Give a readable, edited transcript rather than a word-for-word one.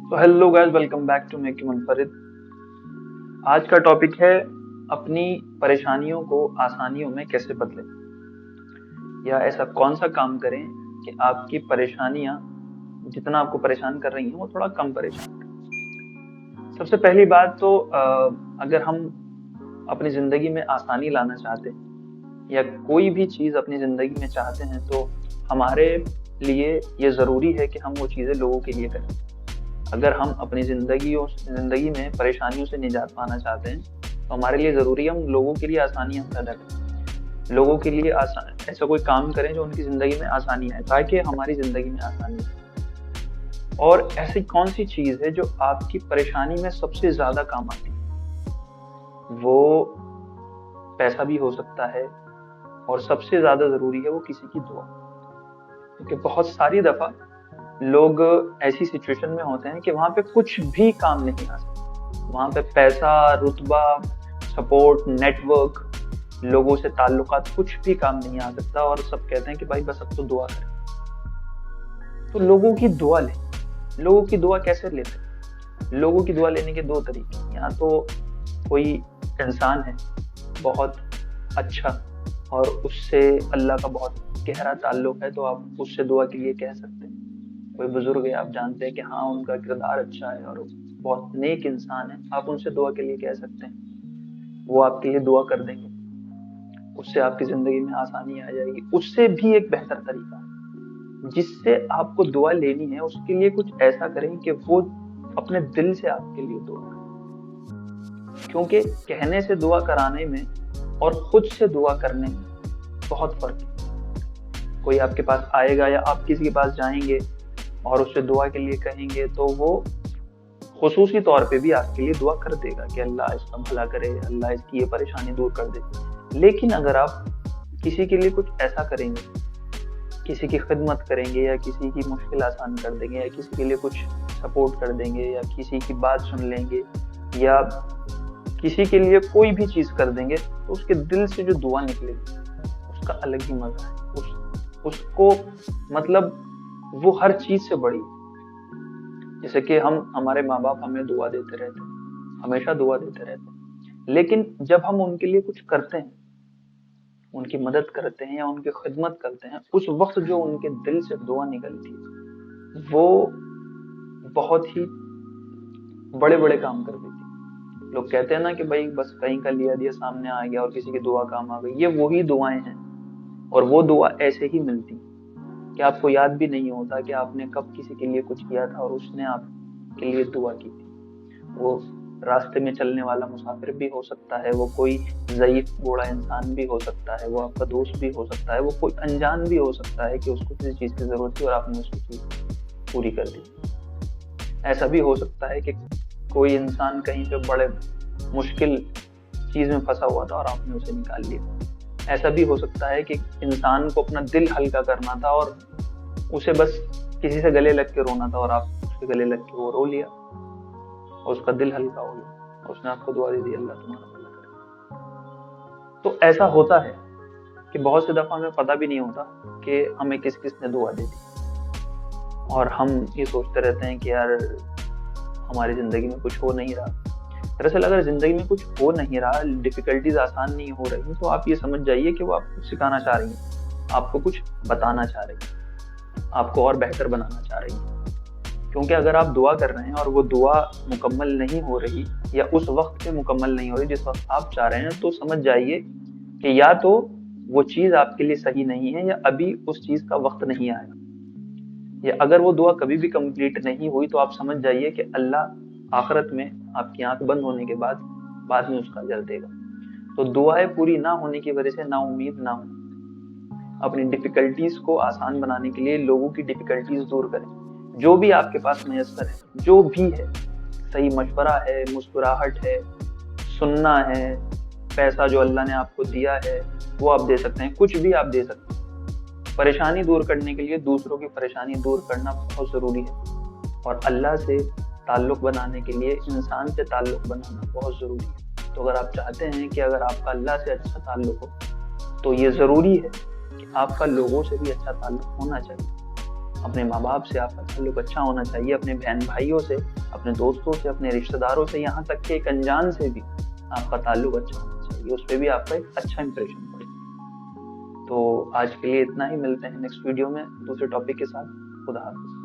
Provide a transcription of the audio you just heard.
तो hello guys, welcome back to make you मुनफरिद। आज का टॉपिक है अपनी परेशानियों को आसानियों में कैसे बदलें, या ऐसा कौन सा काम करें कि आपकी परेशानियां जितना आपको परेशान कर रही हैं वो थोड़ा कम परेशान करें। सबसे पहली बात तो अगर हम अपनी जिंदगी में आसानी लाना चाहते हैं या कोई भी चीज अपनी जिंदगी में चाहते हैं तो हमारे लिए ये जरूरी है कि हम वो चीजें लोगों के लिए करें। अगर हम अपनी जिंदगी में परेशानियों से निजात पाना चाहते हैं तो हमारे लिए जरूरी है हम लोगों के लिए आसानियां पैदा करें, लोगों के लिए ऐसा कोई काम करें जो उनकी जिंदगी में आसानी आए, ताकि हमारी जिंदगी में आसानी आए। और ऐसी कौन सी चीज है जो आपकी परेशानी में सबसे ज्यादा काम आती है? वो पैसा भी हो सकता है, और सबसे ज्यादा जरूरी है वो किसी की दुआ। क्योंकि बहुत सारी दफा लोग ऐसी सिचुएशन में होते हैं कि वहां पे कुछ भी काम नहीं आ सकता। वहां पे पैसा, रुतबा, सपोर्ट, नेटवर्क, लोगों से ताल्लुकात, कुछ भी काम नहीं आ सकता। और सब कहते हैं कि भाई बस अब तो दुआ करें। तो लोगों की दुआ लें। लोगों की दुआ कैसे लेते हैं? लोगों की दुआ लेने के दो तरीके। या तो कोई इंसान है बहुत अच्छा और उससे अल्लाह का बहुत गहरा ताल्लुक है, तो आप उससे दुआ के लिए कह सकते हैं। कोई बुजुर्ग है, आप जानते हैं कि हाँ उनका किरदार अच्छा है और बहुत नेक इंसान है, आप उनसे दुआ के लिए कह सकते हैं। वो आपके लिए दुआ कर देंगे, उससे आपकी जिंदगी में आसानी आ जाएगी। उससे भी एक बेहतर तरीका है, जिससे आपको दुआ लेनी है उसके लिए कुछ ऐसा करें कि वो अपने दिल से आपके लिए दुआ करें। क्योंकि कहने से दुआ कराने में और खुद से दुआ करने में बहुत फर्क है। कोई आपके पास आएगा या आप किसी के पास जाएंगे और उससे दुआ के लिए कहेंगे तो वो खुसूसी तौर पे भी आपके लिए दुआ कर देगा कि अल्लाह इसका भला करे, अल्लाह इसकी ये परेशानी दूर कर दे। लेकिन अगर आप किसी के लिए कुछ ऐसा करेंगे, किसी की खिदमत करेंगे या किसी की मुश्किल आसान कर देंगे या किसी के लिए कुछ सपोर्ट कर देंगे या किसी की बात सुन लेंगे या किसी के लिए कोई भी चीज कर देंगे, तो उसके दिल से जो दुआ निकलेगी उसका अलग ही मजा है। उसको मतलब वो हर चीज से बड़ी। जैसे कि हमारे माँ बाप हमें दुआ देते रहते हैं, हमेशा दुआ देते रहते हैं, लेकिन जब हम उनके लिए कुछ करते हैं, उनकी मदद करते हैं या उनकी खिदमत करते हैं, उस वक्त जो उनके दिल से दुआ निकलती है वो बहुत ही बड़े बड़े काम कर देती है। लोग कहते हैं ना कि भाई बस कहीं का लिया दिया सामने आ गया और किसी की दुआ काम आ गई। ये वही दुआएं हैं, और वो दुआ ऐसे ही मिलती कि आपको याद भी नहीं होता कि आपने कब किसी के लिए कुछ किया था और उसने आपके लिए दुआ की थी। वो रास्ते में चलने वाला मुसाफिर भी हो सकता है, वो कोई ज़ईफ बूढ़ा इंसान भी हो सकता है, वो आपका दोस्त भी हो सकता है, वो कोई अनजान भी हो सकता है कि उसको किसी चीज़ की ज़रूरत थी और आपने उसकी चीज़ पूरी कर दी। ऐसा भी हो सकता है कि कोई इंसान कहीं पे बड़े मुश्किल चीज़ में फंसा हुआ था और आपने उसे निकाल लिया। ऐसा भी हो सकता है कि इंसान को अपना दिल हल्का करना था और उसे बस किसी से गले लग के रोना था और आप उसके गले लग के वो रो लिया और उसका दिल हल्का हो गया और उसने आपको दुआ दे दी, अल्लाह तुम्हारा भला करे। तो ऐसा होता है कि बहुत सी दफा हमें पता भी नहीं होता कि हमें किस किस ने दुआ दे दी, और हम ये सोचते रहते हैं कि यार हमारी जिंदगी में कुछ हो नहीं रहा। दरअसल अगर जिंदगी में कुछ हो नहीं रहा, डिफिकल्टीज आसान नहीं हो रही, तो आप ये समझ जाइए कि वो आपको कुछ सिखाना चाह रही है, आपको कुछ बताना चाह रही है, आपको और बेहतर बनाना चाह रही है। क्योंकि अगर आप दुआ कर रहे हैं और वो दुआ मुकम्मल नहीं हो रही या उस वक्त पे मुकम्मल नहीं हो रही जिस वक्त आप चाह रहे हैं, तो समझ जाइए कि या तो वो चीज आपके लिए सही नहीं है या अभी उस चीज का वक्त नहीं आया। या अगर वो दुआ कभी भी कंप्लीट नहीं हुई तो आप समझ जाइए कि अल्लाह आखिरत में आपकी आंख बंद होने के बाद में उसका अजर देगा। तो दुआएं पूरी ना होने की वजह से ना उम्मीद ना हो। अपनी डिफिकल्टीज को आसान बनाने के लिए लोगों की डिफिकल्टीज दूर करें। जो भी आपके पास मयसर है, जो भी है, सही मशवरा है, मुस्कुराहट है, सुनना है, पैसा जो अल्लाह ने आपको दिया है वो आप दे सकते हैं, कुछ भी आप दे सकते हैं। परेशानी दूर करने के लिए दूसरों की परेशानी दूर करना बहुत जरूरी है, और अल्लाह से ताल्लुक बनाने के लिए इंसान से ताल्लुक बनाना बहुत जरूरी है। तो अगर आप चाहते हैं कि अगर आपका अल्लाह से अच्छा ताल्लुक हो, तो ये जरूरी है कि आपका लोगों से भी अच्छा ताल्लुक होना चाहिए। اپنے ماں باپ سے آپ کا تعلق اچھا ہونا چاہیے، اپنے بہن بھائیوں سے، اپنے دوستوں سے، اپنے رشتہ داروں سے، یہاں تک کہ ایک انجان سے بھی آپ کا تعلق اچھا ہونا چاہیے، اس پہ بھی آپ کا ایک اچھا امپریشن پڑے۔ تو آج کے لیے اتنا ہی، ملتے ہیں نیکسٹ ویڈیو میں دوسرے ٹاپک کے ساتھ۔ خدا حافظ۔